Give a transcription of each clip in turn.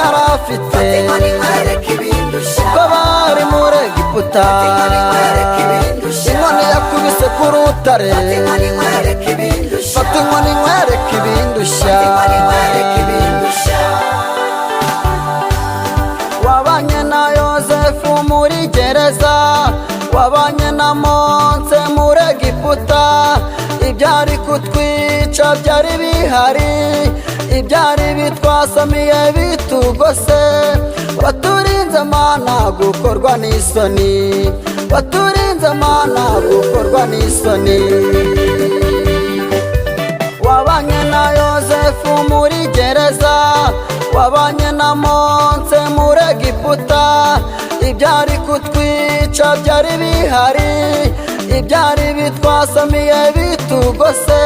yari afite inkoni nkwereke ibindusha ubwo bari muri Egiputa. Inkoni yakubise ku rutare, inkoni nkwereke ibindusha fata inkoni nkwereke ibindusha. inkoni nkwereke ibindusha Wabanye na Yozefu muri gereza, wabanye na Mose muri Egiputa. Ibyari kutwica byari bihari, ibyari bitwasamiye bitugose. Waturinze Mana gukorwa n'isoni, waturinze Mana gukorwa n'isoni. Wabanye na Yozefu muri gereza, wabanye na Mose muri Egiputa. Ibyari kutwica byari bihari, ibyari bitwasamiye bitugose.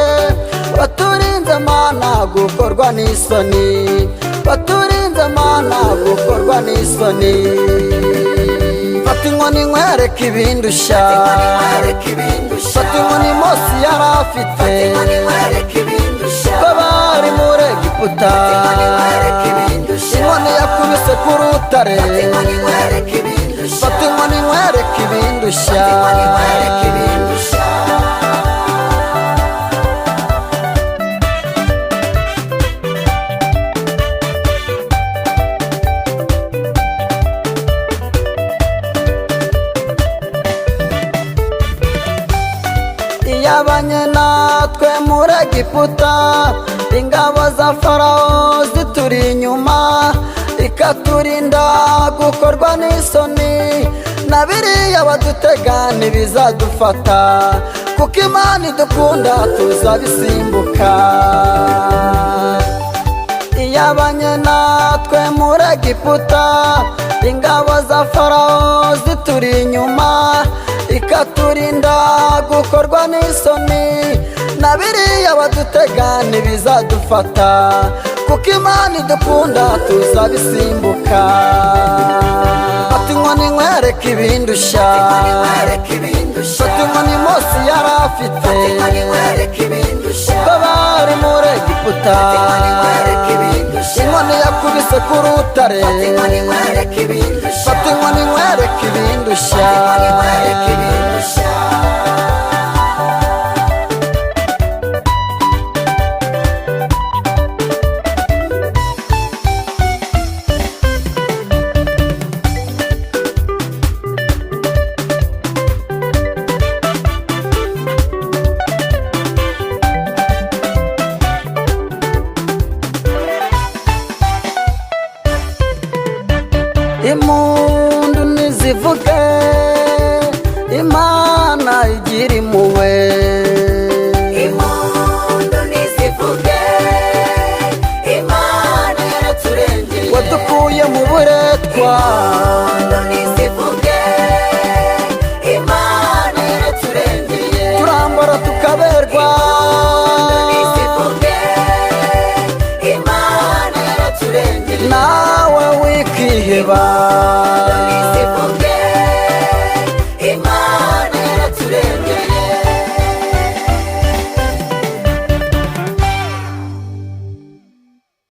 Waturinze Mana gukorwa n'isoni, waturinze Mana gukorwa n'isoni. Fata inkoni nkwereke ibindusha, inkoni nkwereke ibindusha fata inkoni Mose yari afite inkoni nkwereke ibindusha ubwo bari muri Egiputa. inkoni nkwereke ibindusha Inkoni yakubise ku rutare, inkoni nkwereke ibindusha fata inkoni nkwereke ibindusha. inkoni nkwereke ibindusha Yabanye natwe muri Egiputa, ingabo za Farawo zituri inyuma, ikaturinda gukorwa n'isoni. Na biriya badutega ntibizadufata, kuko Imana idukunda tuzabisimbuka. Yabanye natwe muri Egiputa, ingabo za Farawo zituri inyuma, ikaturinda gukorwa n'isoni. Na biriya badutega ntibizadufata, kuko Imana idukunda tuzabisimbuka. Fata inkoni nkwereke ibindusha, inkoni nkwereke ibindusha fata inkoni Mose yari afite inkoni nkwereke ibindusha ubwo bari muri Egiputa. inkoni nkwereke ibindusha Inkoni yakubise ku rutare, inkoni nkwereke ibindusha fata inkoni nkwereke ibindusha. inkoni nkwereke ibindusha Impundu nizivuge, Imana igira impuhwe.